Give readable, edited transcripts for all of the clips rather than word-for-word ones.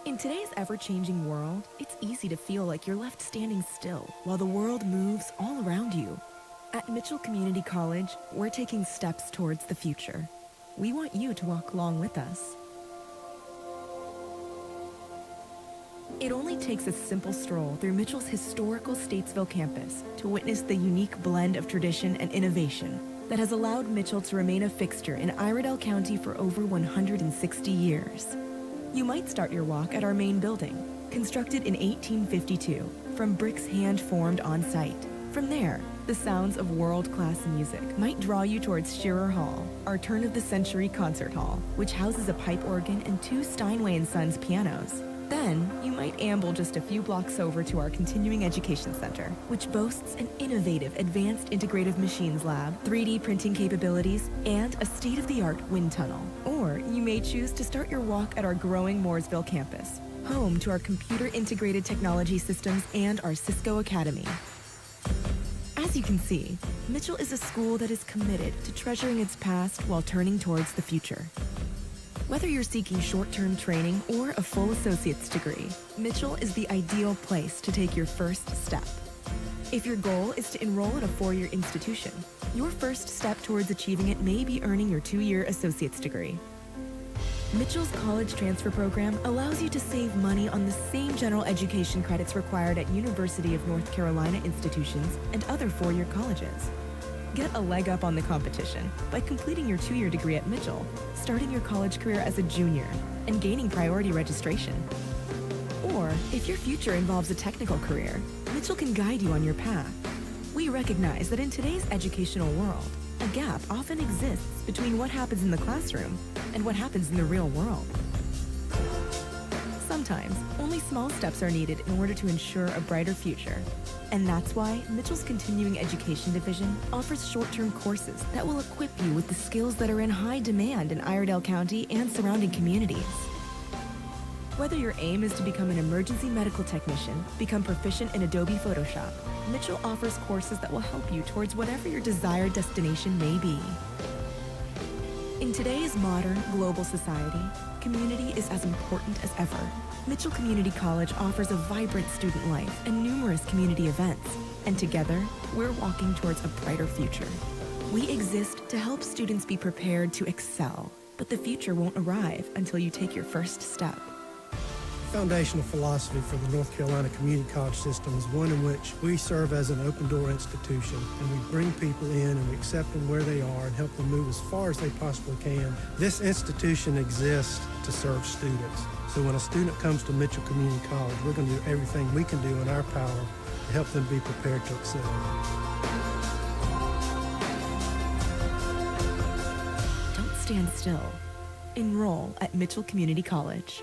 In today's ever-changing world, it's easy to feel like you're left standing still while the world moves all around you. At Mitchell Community College, we're taking steps towards the future. We want you to walk along with us. It only takes a simple stroll through Mitchell's historical Statesville campus to witness the unique blend of tradition and innovation that has allowed Mitchell to remain a fixture in Iredell County for over 160 years. You might start your walk at our main building, constructed in 1852, from bricks hand-formed on site. From there, the sounds of world-class music might draw you towards Shearer Hall, our turn-of-the-century concert hall, which houses a pipe organ and 2 Steinway & Sons pianos. Then, you might amble just a few blocks over to our Continuing Education Center, which boasts an innovative Advanced Integrative Machines Lab, 3D printing capabilities, and a state-of-the-art wind tunnel. Or you may choose to start your walk at our growing Mooresville campus, home to our computer integrated technology systems and our Cisco Academy. As you can see, Mitchell is a school that is committed to treasuring its past while turning towards the future. Whether you're seeking short-term training or a full associate's degree, Mitchell is the ideal place to take your first step. If your goal is to enroll at a 4-year institution, your first step towards achieving it may be earning your 2-year associate's degree. Mitchell's college transfer program allows you to save money on the same general education credits required at University of North Carolina institutions and other 4-year colleges. Get a leg up on the competition by completing your 2-year degree at Mitchell, starting your college career as a junior, and gaining priority registration. Or, if your future involves a technical career, Mitchell can guide you on your path. We recognize that in today's educational world, a gap often exists between what happens in the classroom and what happens in the real world. Sometimes, only small steps are needed in order to ensure a brighter future. And that's why Mitchell's Continuing Education Division offers short-term courses that will equip you with the skills that are in high demand in Iredell County and surrounding communities. Whether your aim is to become an emergency medical technician, become proficient in Adobe Photoshop, Mitchell offers courses that will help you towards whatever your desired destination may be. In today's modern, global society, community is as important as ever. Mitchell Community College offers a vibrant student life and numerous community events. And together, we're walking towards a brighter future. We exist to help students be prepared to excel, but the future won't arrive until you take your first step. Foundational philosophy for the North Carolina Community College system is one in which we serve as an open-door institution, and we bring people in and we accept them where they are and help them move as far as they possibly can. This institution exists to serve students. So when a student comes to Mitchell Community College, we're going to do everything we can do in our power to help them be prepared to excel. Don't stand still. Enroll at Mitchell Community College.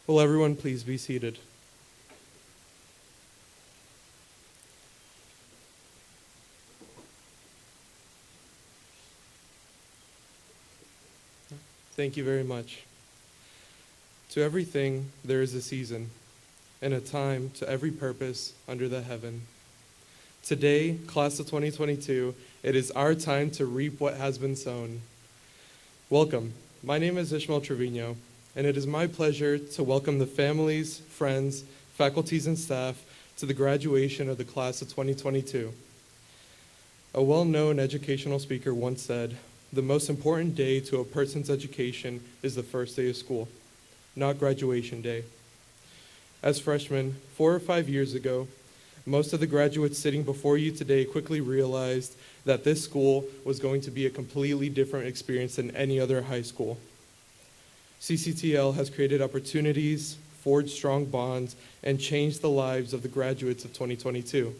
Will everyone please be seated? Thank you very much. To everything there is a season, and a time to every purpose under the heaven. Today, class of 2022, it is our time to reap what has been sown. Welcome. My name is Ishmael Trevino, and it is my pleasure to welcome the families, friends, faculties, and staff to the graduation of the class of 2022. A well-known educational speaker once said, "The most important day to a person's education is the first day of school, not graduation day." As freshmen, 4 or 5 years ago, most of the graduates sitting before you today quickly realized that this school was going to be a completely different experience than any other high school. CCTL has created opportunities, forged strong bonds, and changed the lives of the graduates of 2022.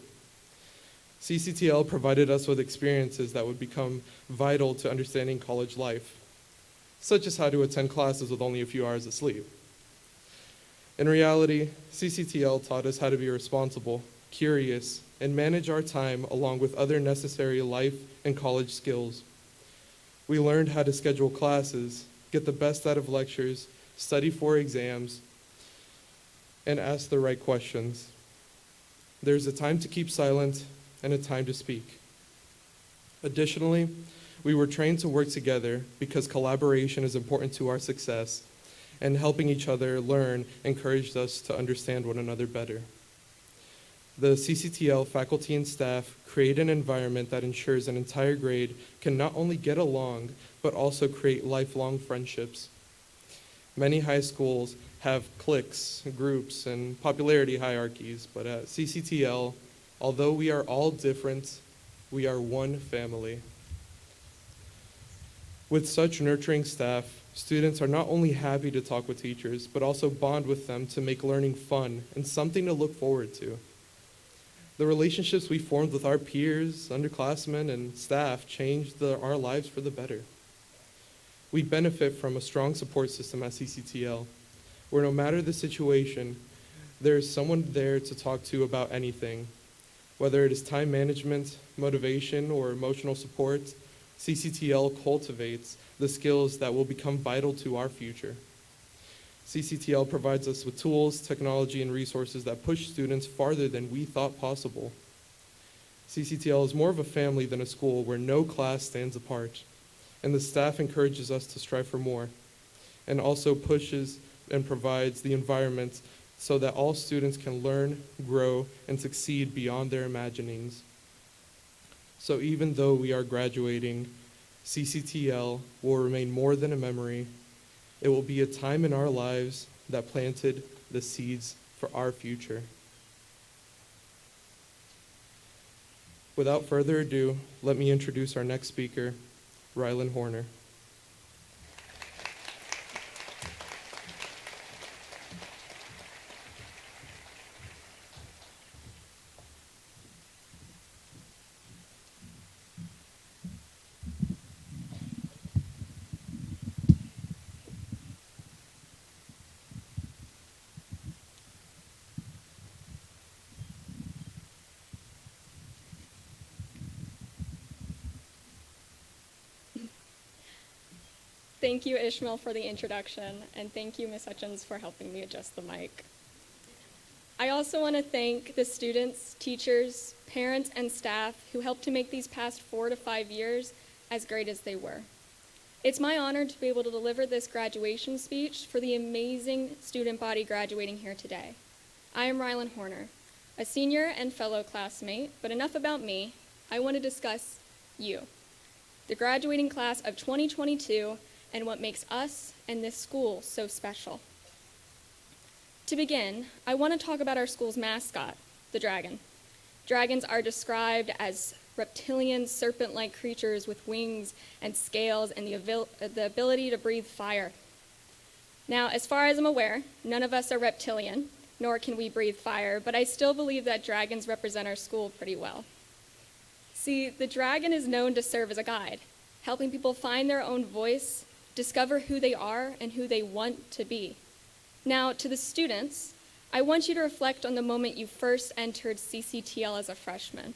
CCTL provided us with experiences that would become vital to understanding college life, such as how to attend classes with only a few hours of sleep. In reality, CCTL taught us how to be responsible, curious, and manage our time along with other necessary life and college skills. We learned how to schedule classes, get the best out of lectures, study for exams, and ask the right questions. There's a time to keep silent and a time to speak. Additionally, we were trained to work together because collaboration is important to our success, and helping each other learn encouraged us to understand one another better. The CCTL faculty and staff create an environment that ensures an entire grade can not only get along, but also create lifelong friendships. Many high schools have cliques, groups, and popularity hierarchies, but at CCTL, although we are all different, we are one family. With such nurturing staff, students are not only happy to talk with teachers, but also bond with them to make learning fun and something to look forward to. The relationships we formed with our peers, underclassmen, and staff changed our lives for the better. We benefit from a strong support system at CCTL, where no matter the situation, there is someone there to talk to about anything. Whether it is time management, motivation, or emotional support, CCTL cultivates the skills that will become vital to our future. CCTL provides us with tools, technology, and resources that push students farther than we thought possible. CCTL is more of a family than a school where no class stands apart, and the staff encourages us to strive for more, and also pushes and provides the environment so that all students can learn, grow, and succeed beyond their imaginings. So even though we are graduating, CCTL will remain more than a memory. It will be a time in our lives that planted the seeds for our future. Without further ado, let me introduce our next speaker, Rylan Horner. Thank you, Ishmael, for the introduction, and thank you, Ms. Hutchins, for helping me adjust the mic. I also want to thank the students, teachers, parents, and staff who helped to make these past 4 to 5 years as great as they were. It's my honor to be able to deliver this graduation speech for the amazing student body graduating here today. I am Rylan Horner, a senior and fellow classmate, but enough about me. I want to discuss you, the graduating class of 2022, and what makes us and this school so special. To begin, I want to talk about our school's mascot, the dragon. Dragons are described as reptilian, serpent-like creatures with wings and scales and the ability to breathe fire. Now, as far as I'm aware, none of us are reptilian, nor can we breathe fire, but I still believe that dragons represent our school pretty well. See, the dragon is known to serve as a guide, helping people find their own voice, discover who they are and who they want to be. Now, to the students, I want you to reflect on the moment you first entered CCTL as a freshman.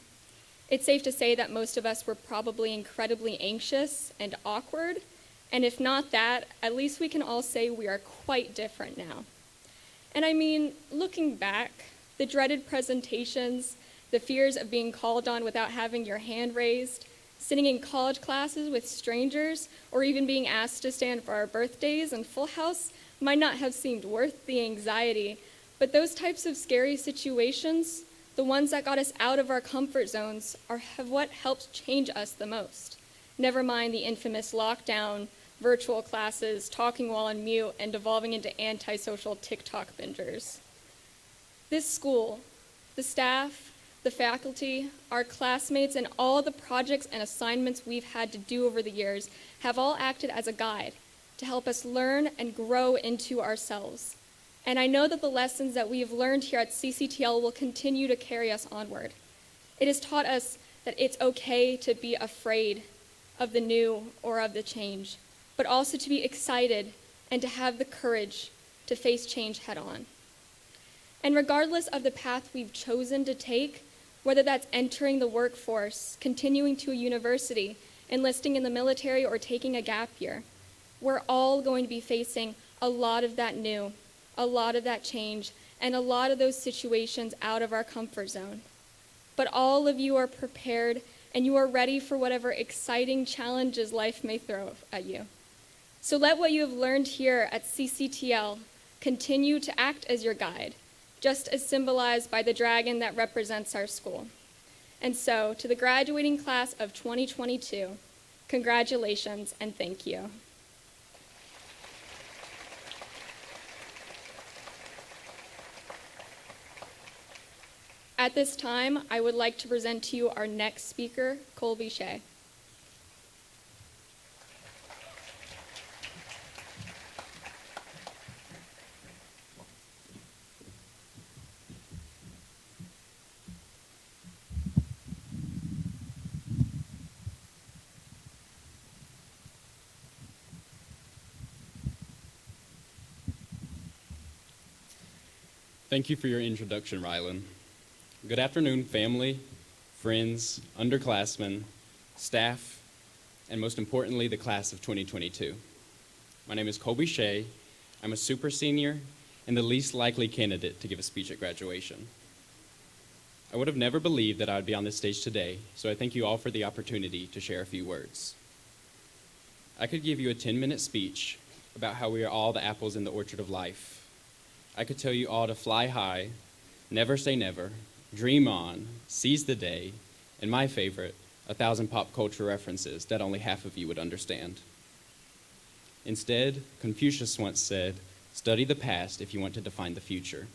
It's safe to say that most of us were probably incredibly anxious and awkward, and if not that, at least we can all say we are quite different now. And I mean, looking back, the dreaded presentations, the fears of being called on without having your hand raised, sitting in college classes with strangers, or even being asked to stand for our birthdays in full house might not have seemed worth the anxiety, but those types of scary situations, the ones that got us out of our comfort zones, have what helped change us the most. Never mind the infamous lockdown, virtual classes, talking while on mute, and devolving into antisocial TikTok bingers. This school, the staff, the faculty, our classmates, and all the projects and assignments we've had to do over the years have all acted as a guide to help us learn and grow into ourselves. And I know that the lessons that we have learned here at CCTL will continue to carry us onward. It has taught us that it's okay to be afraid of the new or of the change, but also to be excited and to have the courage to face change head on. And regardless of the path we've chosen to take, whether that's entering the workforce, continuing to a university, enlisting in the military, or taking a gap year, we're all going to be facing a lot of that new, a lot of that change, and a lot of those situations out of our comfort zone. But all of you are prepared and you are ready for whatever exciting challenges life may throw at you. So let what you have learned here at CCTL continue to act as your guide, just as symbolized by the dragon that represents our school. And so, to the graduating class of 2022, congratulations and thank you. At this time, I would like to present to you our next speaker, Colby Shea. Thank you for your introduction, Rylan. Good afternoon, family, friends, underclassmen, staff, and most importantly, the class of 2022. My name is Colby Shea. I'm a super senior and the least likely candidate to give a speech at graduation. I would have never believed that I would be on this stage today, so I thank you all for the opportunity to share a few words. I could give you a 10-minute speech about how we are all the apples in the orchard of life. I could tell you all to fly high, never say never, dream on, seize the day, and my favorite, 1,000 pop culture references that only half of you would understand. Instead, Confucius once said, study the past if you want to define the future.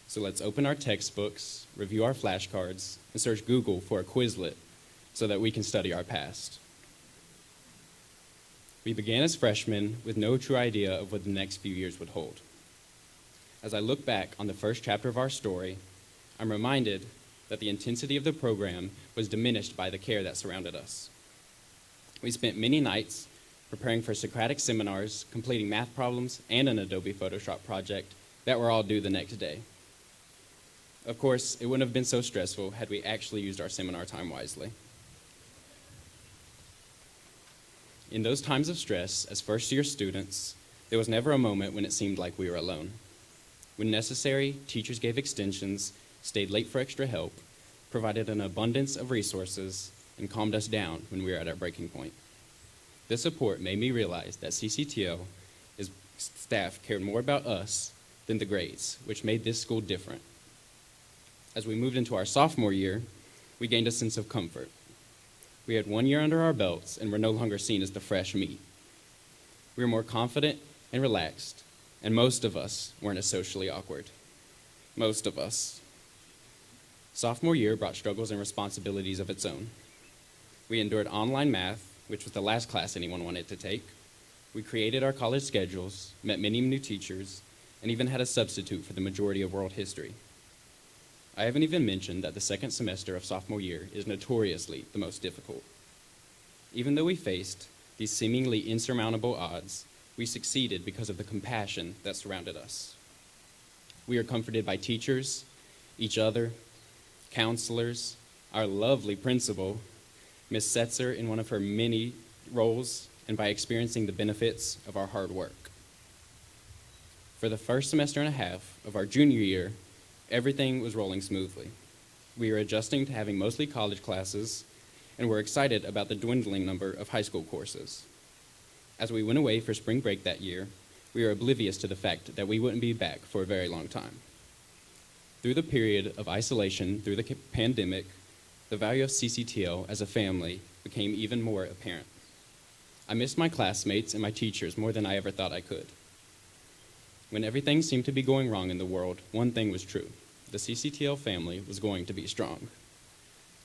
So let's open our textbooks, review our flashcards, and search Google for a Quizlet so that we can study our past. We began as freshmen with no true idea of what the next few years would hold. As I look back on the first chapter of our story, I'm reminded that the intensity of the program was diminished by the care that surrounded us. We spent many nights preparing for Socratic seminars, completing math problems, and an Adobe Photoshop project that were all due the next day. Of course, it wouldn't have been so stressful had we actually used our seminar time wisely. In those times of stress, as first-year students, there was never a moment when it seemed like we were alone. When necessary, teachers gave extensions, stayed late for extra help, provided an abundance of resources, and calmed us down when we were at our breaking point. This support made me realize that CCTL staff cared more about us than the grades, which made this school different. As we moved into our sophomore year, we gained a sense of comfort. We had 1 year under our belts and were no longer seen as the fresh meat. We were more confident and relaxed, and most of us weren't as socially awkward. Most of us. Sophomore year brought struggles and responsibilities of its own. We endured online math, which was the last class anyone wanted to take. We created our college schedules, met many new teachers, and even had a substitute for the majority of world history. I haven't even mentioned that the second semester of sophomore year is notoriously the most difficult. Even though we faced these seemingly insurmountable odds, We succeeded because of the compassion that surrounded us. We are comforted by teachers, each other, counselors, our lovely principal, Ms. Setzer in one of her many roles, and by experiencing the benefits of our hard work. For the first semester and a half of our junior year, everything was rolling smoothly. We were adjusting to having mostly college classes, and were excited about the dwindling number of high school courses. As we went away for spring break that year, we were oblivious to the fact that we wouldn't be back for a very long time. Through the period of isolation through the pandemic, the value of CCTL as a family became even more apparent. I missed my classmates and my teachers more than I ever thought I could. When everything seemed to be going wrong in the world, one thing was true. The CCTL family was going to be strong.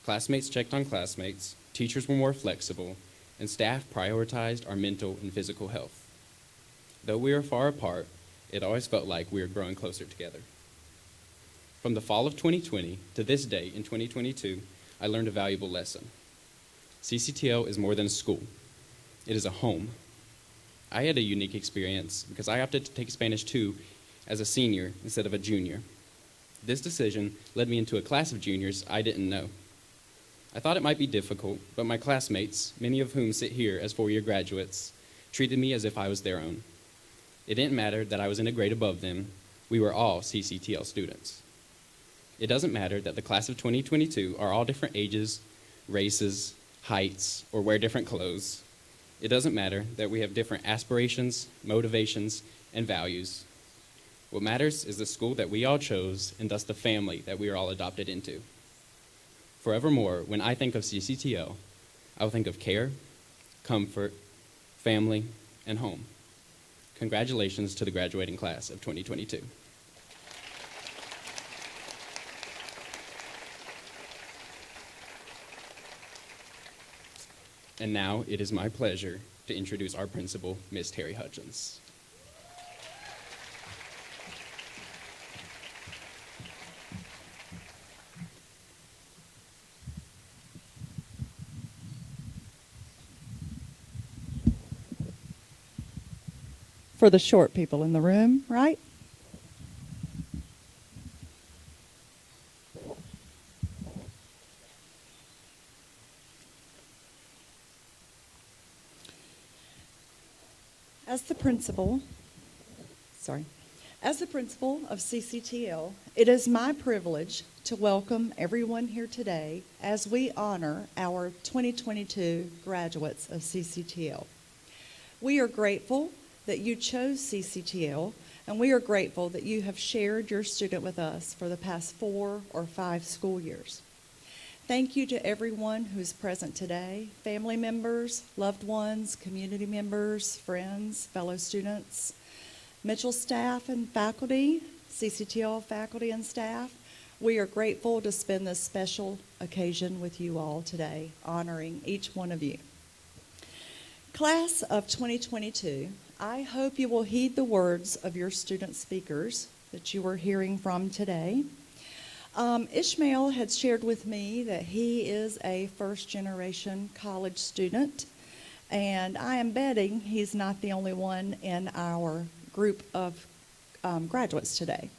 Classmates checked on classmates, teachers were more flexible, and staff prioritized our mental and physical health. Though we were far apart, it always felt like we were growing closer together. From the fall of 2020 to this day in 2022, I learned a valuable lesson. CCTL is more than a school. It is a home. I had a unique experience because I opted to take Spanish 2 as a senior instead of a junior. This decision led me into a class of juniors I didn't know. I thought it might be difficult, but my classmates, many of whom sit here as four-year graduates, treated me as if I was their own. It didn't matter that I was in a grade above them. We were all CCTL students. It doesn't matter that the class of 2022 are all different ages, races, heights, or wear different clothes. It doesn't matter that we have different aspirations, motivations, and values. What matters is the school that we all chose, and thus the family that we are all adopted into. Forevermore, when I think of CCTL, I will think of care, comfort, family, and home. Congratulations to the graduating class of 2022. And now it is my pleasure to introduce our principal, Ms. Terry Hutchins. For the short people in the room, right? As the principal of CCTL, it is my privilege to welcome everyone here today as we honor our 2022 graduates of CCTL. We are grateful that you chose CCTL, and we are grateful that you have shared your student with us for the past 4 or 5 school years. Thank you to everyone who is present today, family members, loved ones, community members, friends, fellow students, Mitchell staff and faculty, CCTL faculty and staff. We are grateful to spend this special occasion with you all today, honoring each one of you. Class of 2022, I hope you will heed the words of your student speakers that you are hearing from today. Ishmael had shared with me that he is a first-generation college student, and I am betting he's not the only one in our group of graduates today.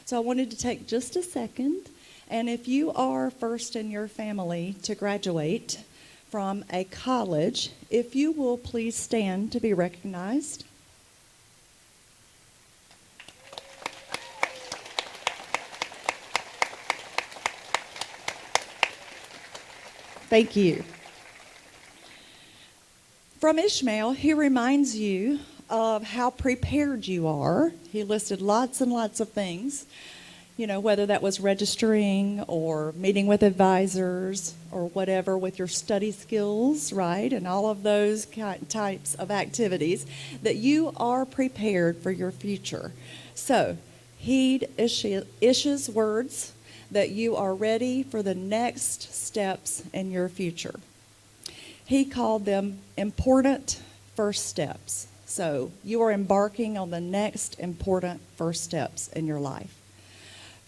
So I wanted to take just a second, and if you are first in your family to graduate from a college, if you will please stand to be recognized. Thank you. From Ishmael, he reminds you of how prepared you are. He listed lots and lots of things, you know, whether that was registering or meeting with advisors or whatever with your study skills, right? And all of those types of activities, that you are prepared for your future. So, heed Ish's words that you are ready for the next steps in your future. He called them important first steps. So you are embarking on the next important first steps in your life.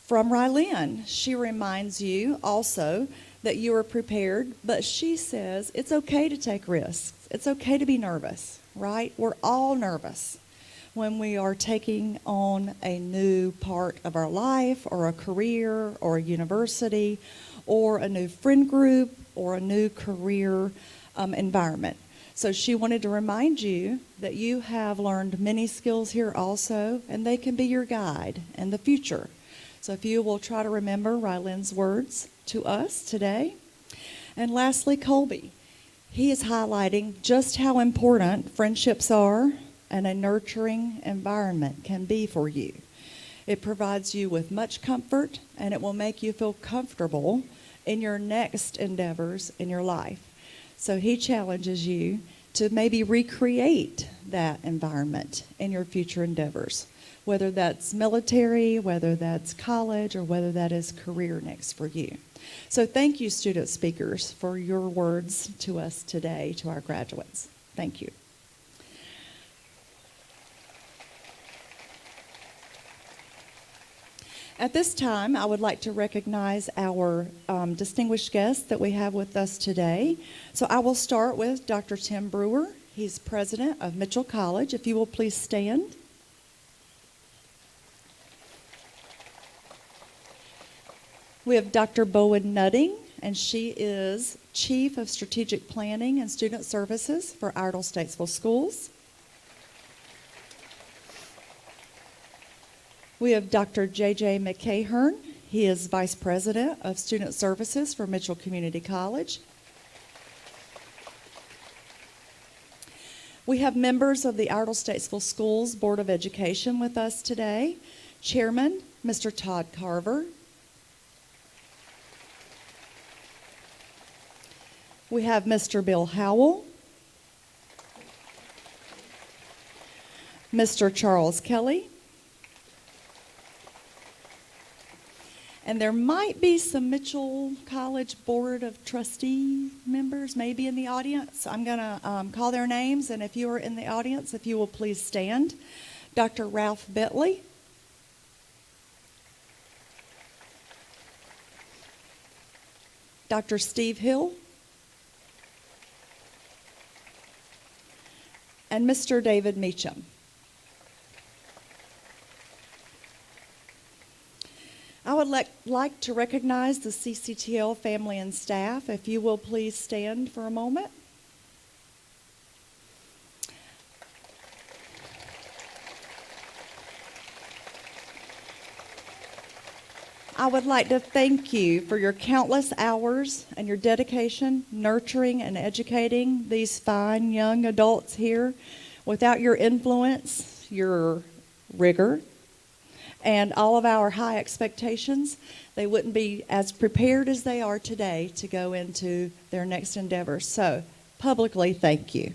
From Rylin, she reminds you also that you are prepared, but she says it's okay to take risks. It's okay to be nervous, right? We're all nervous when we are taking on a new part of our life or a career or a university or a new friend group or a new career environment. So she wanted to remind you that you have learned many skills here also, and they can be your guide in the future. So if you will try to remember Rylan's words to us today. And lastly, Colby. He is highlighting just how important friendships are and a nurturing environment can be for you. It provides you with much comfort, and it will make you feel comfortable in your next endeavors in your life. So he challenges you to maybe recreate that environment in your future endeavors, whether that's military, whether that's college, or whether that is career next for you. So thank you, student speakers, for your words to us today, to our graduates. Thank you. At this time, I would like to recognize our distinguished guests that we have with us today. So I will start with Dr. Tim Brewer. He's president of Mitchell College. If you will please stand. We have Dr. Bowen Nutting, and she is Chief of Strategic Planning and Student Services for Iredell Statesville Schools. We have Dr. J.J. McCahern. He is Vice President of Student Services for Mitchell Community College. We have members of the Iredell Statesville Schools Board of Education with us today. Chairman, Mr. Todd Carver. We have Mr. Bill Howell, Mr. Charles Kelly, and there might be some Mitchell College Board of Trustee members maybe in the audience. I'm going to call their names, and if you are in the audience, if you will please stand. Dr. Ralph Bentley. Dr. Steve Hill. And Mr. David Meacham. I would like to recognize the CCTL family and staff. If you will please stand for a moment. I would like to thank you for your countless hours and your dedication, nurturing and educating these fine young adults here. Without your influence, your rigor, and all of our high expectations, they wouldn't be as prepared as they are today to go into their next endeavor. So, publicly, thank you.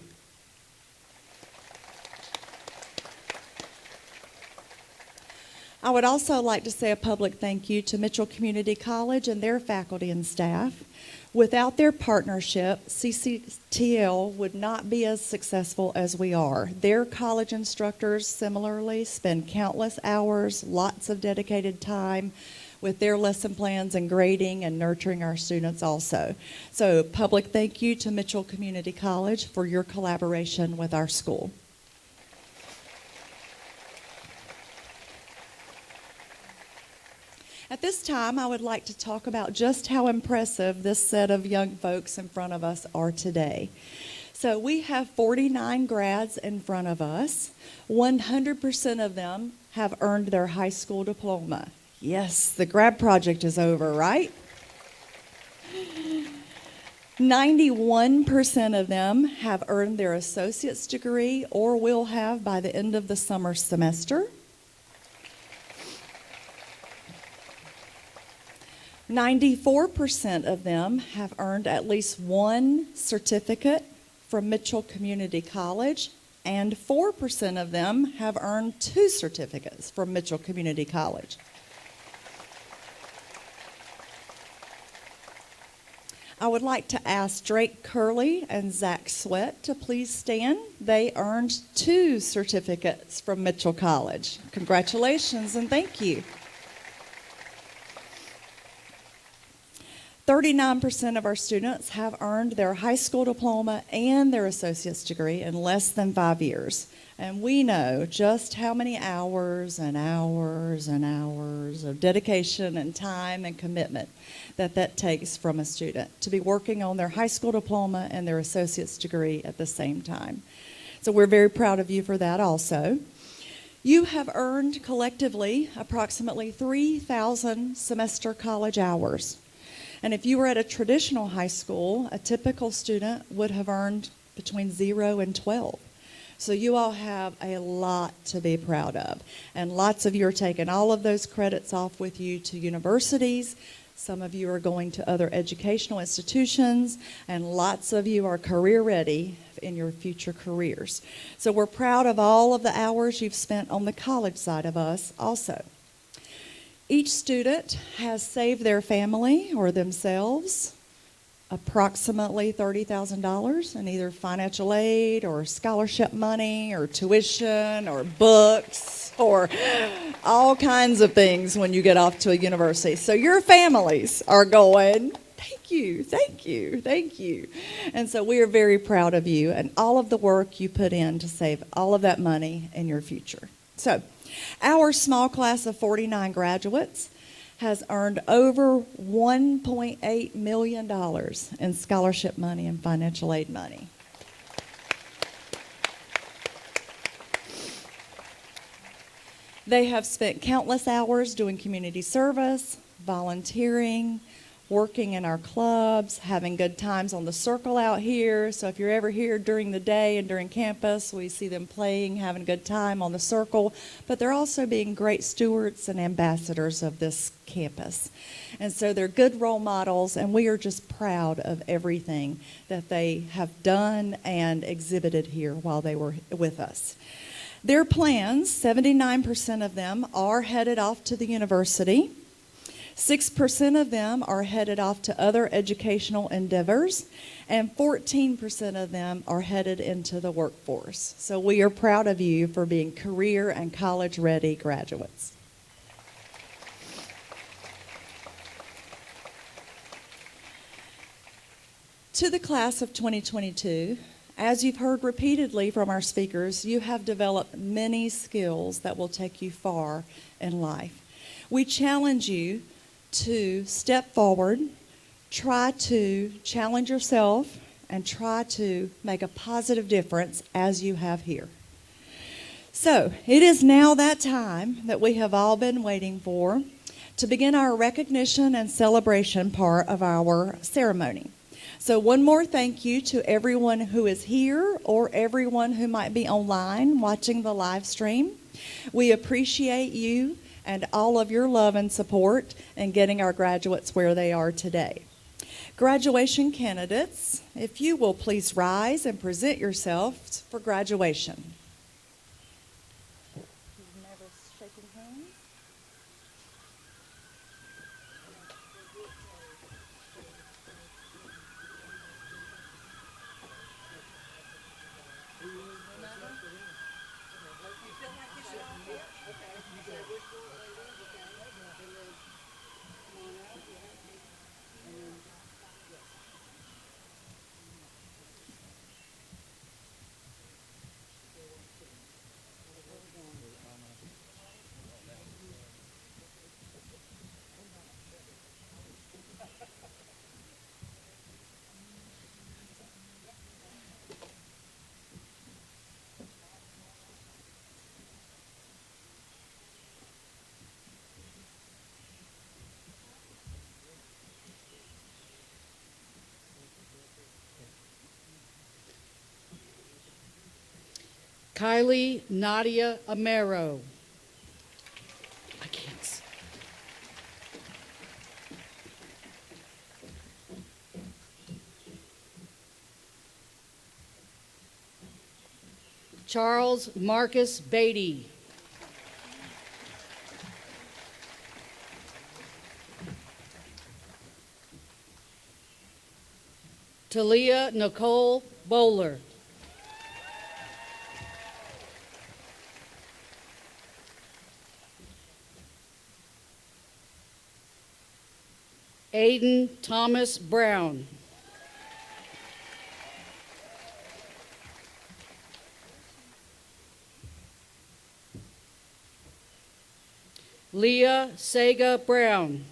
I would also like to say a public thank you to Mitchell Community College and their faculty and staff. Without their partnership, CCTL would not be as successful as we are. Their college instructors similarly spend countless hours, lots of dedicated time with their lesson plans and grading and nurturing our students also. So, public thank you to Mitchell Community College for your collaboration with our school. At this time, I would like to talk about just how impressive this set of young folks in front of us are today. So we have 49 grads in front of us. 100% of them have earned their high school diploma. Yes, the grad project is over, right? 91% of them have earned their associate's degree or will have by the end of the summer semester. 94% of them have earned at least one certificate from Mitchell Community College, and 4% of them have earned 2 certificates from Mitchell Community College. I would like to ask Drake Curley and Zach Sweat to please stand. They earned 2 certificates from Mitchell College. Congratulations and thank you. 39% of our students have earned their high school diploma and their associate's degree in less than 5 years. And we know just how many hours and hours and hours of dedication and time and commitment that takes from a student to be working on their high school diploma and their associate's degree at the same time. So we're very proud of you for that also. You have earned collectively approximately 3,000 semester college hours. And if you were at a traditional high school, a typical student would have earned between 0 and 12. So you all have a lot to be proud of. And lots of you are taking all of those credits off with you to universities. Some of you are going to other educational institutions, and lots of you are career ready in your future careers. So we're proud of all of the hours you've spent on the college side of us also. Each student has saved their family or themselves approximately $30,000 in either financial aid or scholarship money or tuition or books or all kinds of things when you get off to a university. So your families are going, thank you, thank you, thank you. And so we are very proud of you and all of the work you put in to save all of that money in your future. So our small class of 49 graduates has earned over $1.8 million in scholarship money and financial aid money. They have spent countless hours doing community service, volunteering, working in our clubs, having good times on the circle out here. So if you're ever here during the day and during campus, we see them playing, having a good time on the circle. But they're also being great stewards and ambassadors of this campus. And so they're good role models, and we are just proud of everything that they have done and exhibited here while they were with us. Their plans, 79% of them are headed off to the university. 6% of them are headed off to other educational endeavors, and 14% of them are headed into the workforce. So we are proud of you for being career and college-ready graduates. To the class of 2022, as you've heard repeatedly from our speakers, you have developed many skills that will take you far in life. We challenge you to step forward, try to challenge yourself, and try to make a positive difference as you have here. So, it is now that time that we have all been waiting for to begin our recognition and celebration part of our ceremony. So one more thank you to everyone who is here or everyone who might be online watching the live stream. We appreciate you and all of your love and support in getting our graduates where they are today. Graduation candidates, if you will please rise and present yourselves for graduation. Never shaking hands. Kylie Nadia Amero. I can't see. Charles Marcus Beatty. Talia Nicole Bowler. Aiden Thomas Brown. Leah Sega Brown.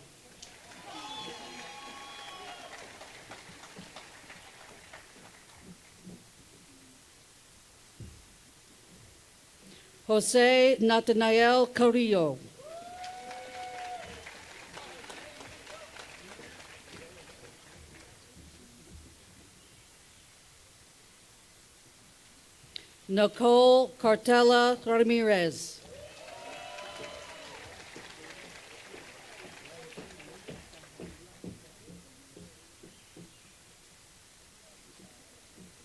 Jose Nathanael Carrillo. Nicole Cartella Ramirez.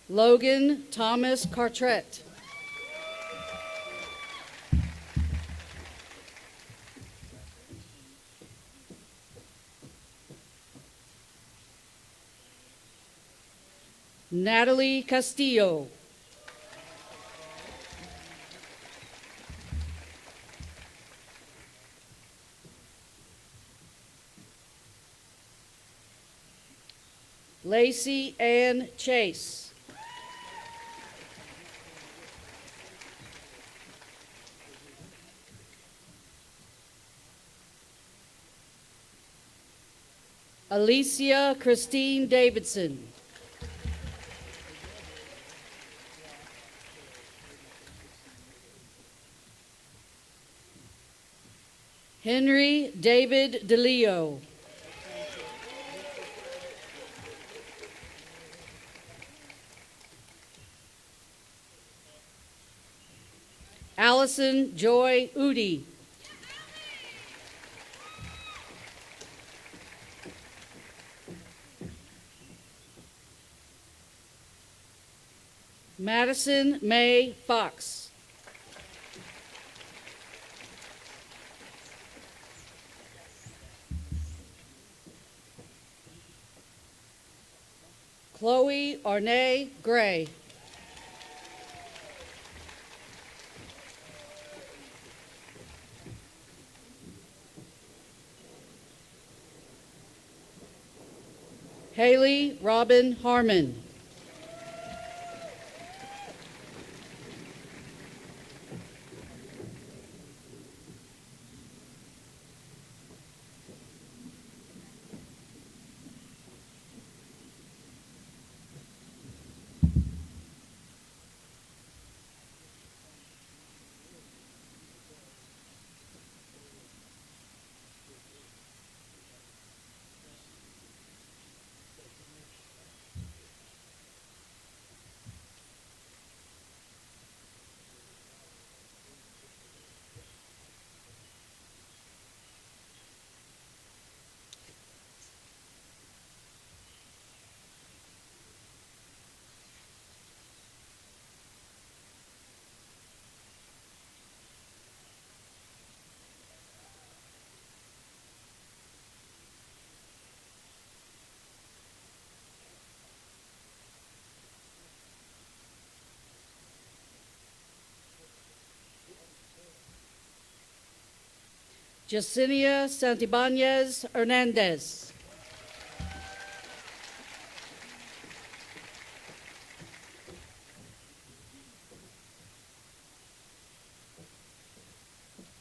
Logan Thomas Cartret. Natalie Castillo. Lacey Ann Chase. Alicia Christine Davidson. Henry David DeLeo. Allison Joy Udi. Madison May Fox. Chloe Arnay Gray. Haley Robin Harmon. Yesenia Santibanez Hernandez.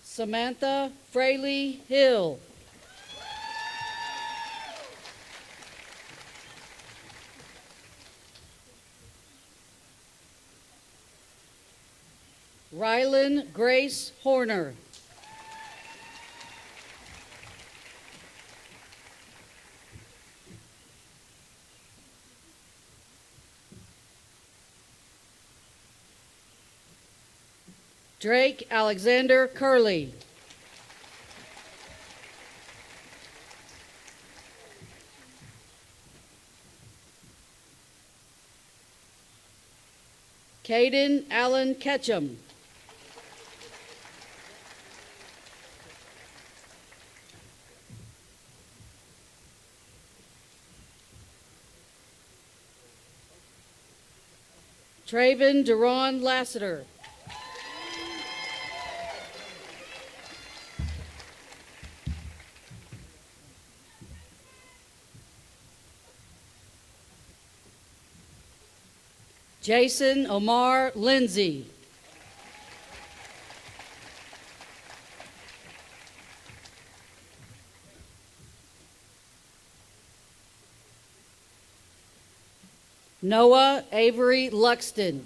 Samantha Fraley Hill. Rylan Grace Horner. Drake Alexander Curley. Caden Allen Ketchum. Traven Deron Lassiter. Jason Omar Lindsay. Noah Avery Luxton.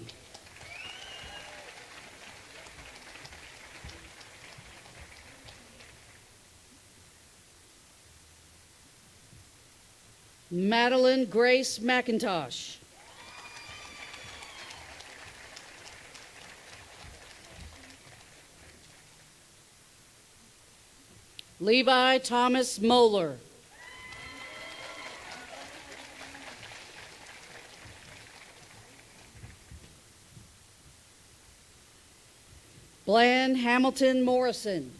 Madeline Grace McIntosh. Levi Thomas Moeller. Bland Hamilton Morrison.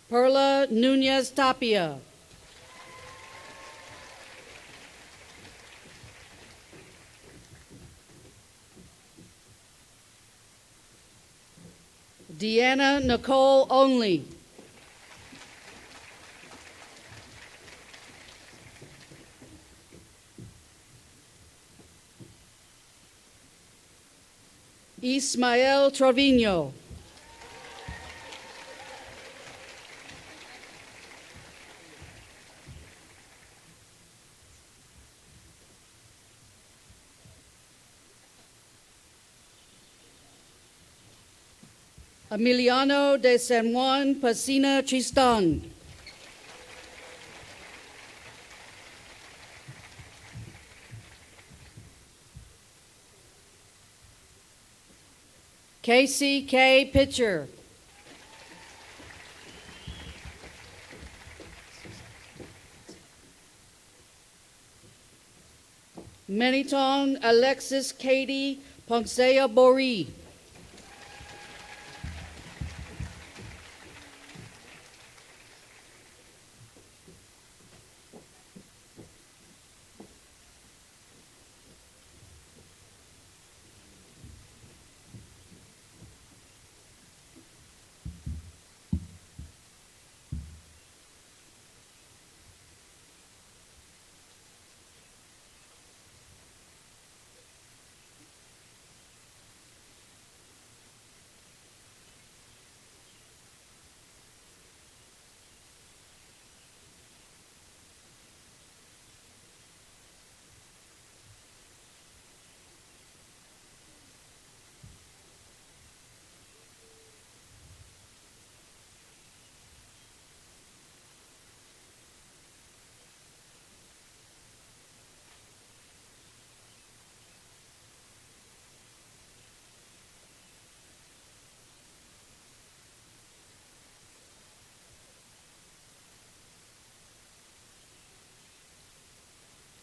Perla Nunez Tapia. Deanna Nicole Only. Ismael Trevino. Emiliano de San Juan Pasina Tristan. Casey K. Pitcher. Menitong Alexis Katie Poncea Bori.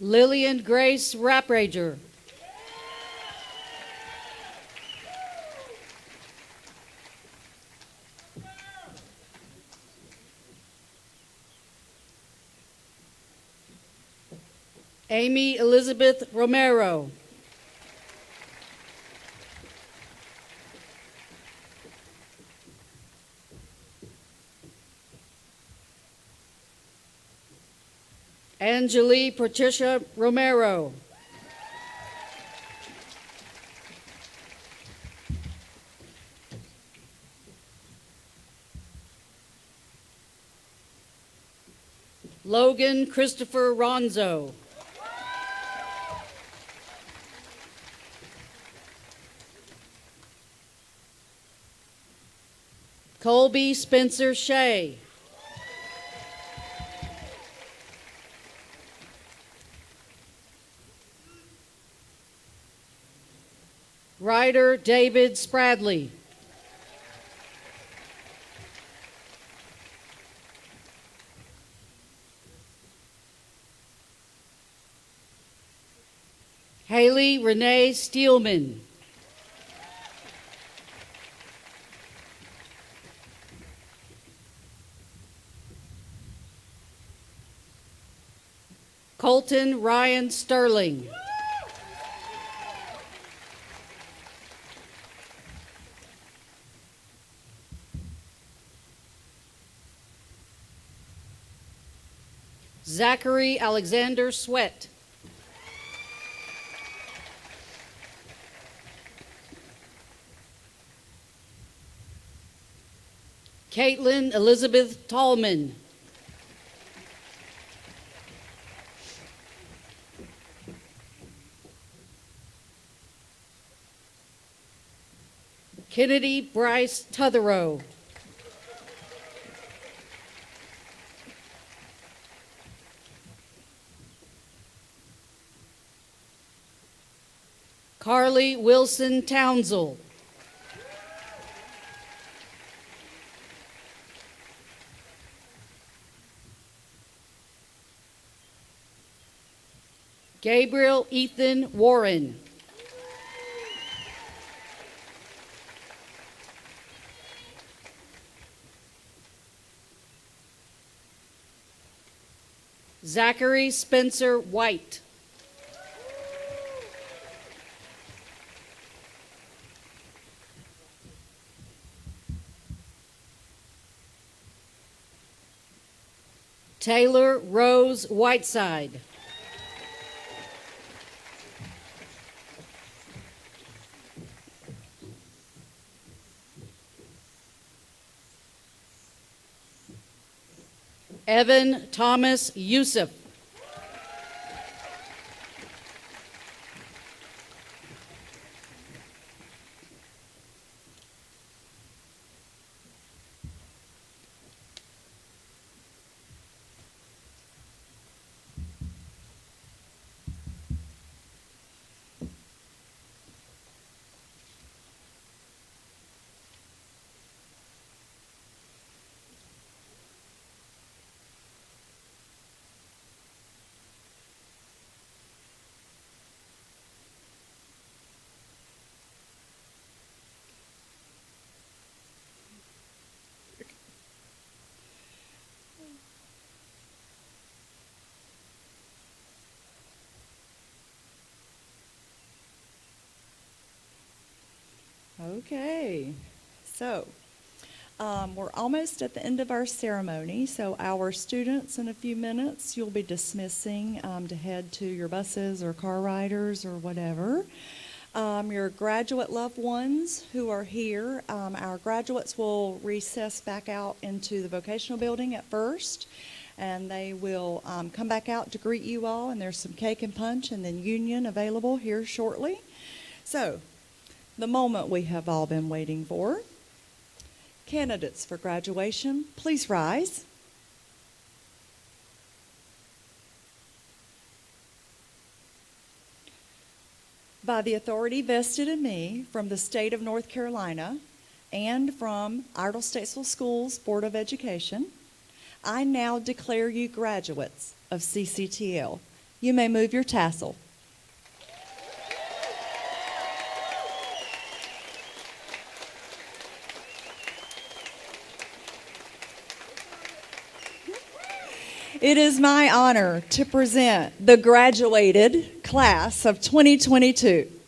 Lillian Grace Raprager. Amy Elizabeth Romero. Angelique Patricia Romero. Logan Christopher Ronzo. Colby Spencer Shea. Ryder David Spradley. Haley Renee Steelman. Colton Ryan Sterling. Zachary Alexander Sweat. Caitlin Elizabeth Tallman. Kennedy Bryce Tutherow. Carly Wilson Townsell. Gabriel Ethan Warren. Zachary Spencer White. Taylor Rose Whiteside. Evan Thomas Youssef. Okay, so we're almost at the end of our ceremony, so our students in a few minutes you'll be dismissing to head to your buses or car riders or whatever. Your graduate loved ones who are here, our graduates will recess back out into the vocational building at first, and they will come back out to greet you all, and there's some cake and punch and then union available here shortly. So, the moment we have all been waiting for. Candidates for graduation, please rise. By the authority vested in me from the state of North Carolina and from Iredell Statesville Schools Board of Education, I now declare you graduates of CCTL. You may move your tassel. It is my honor to present the graduated class of 2022.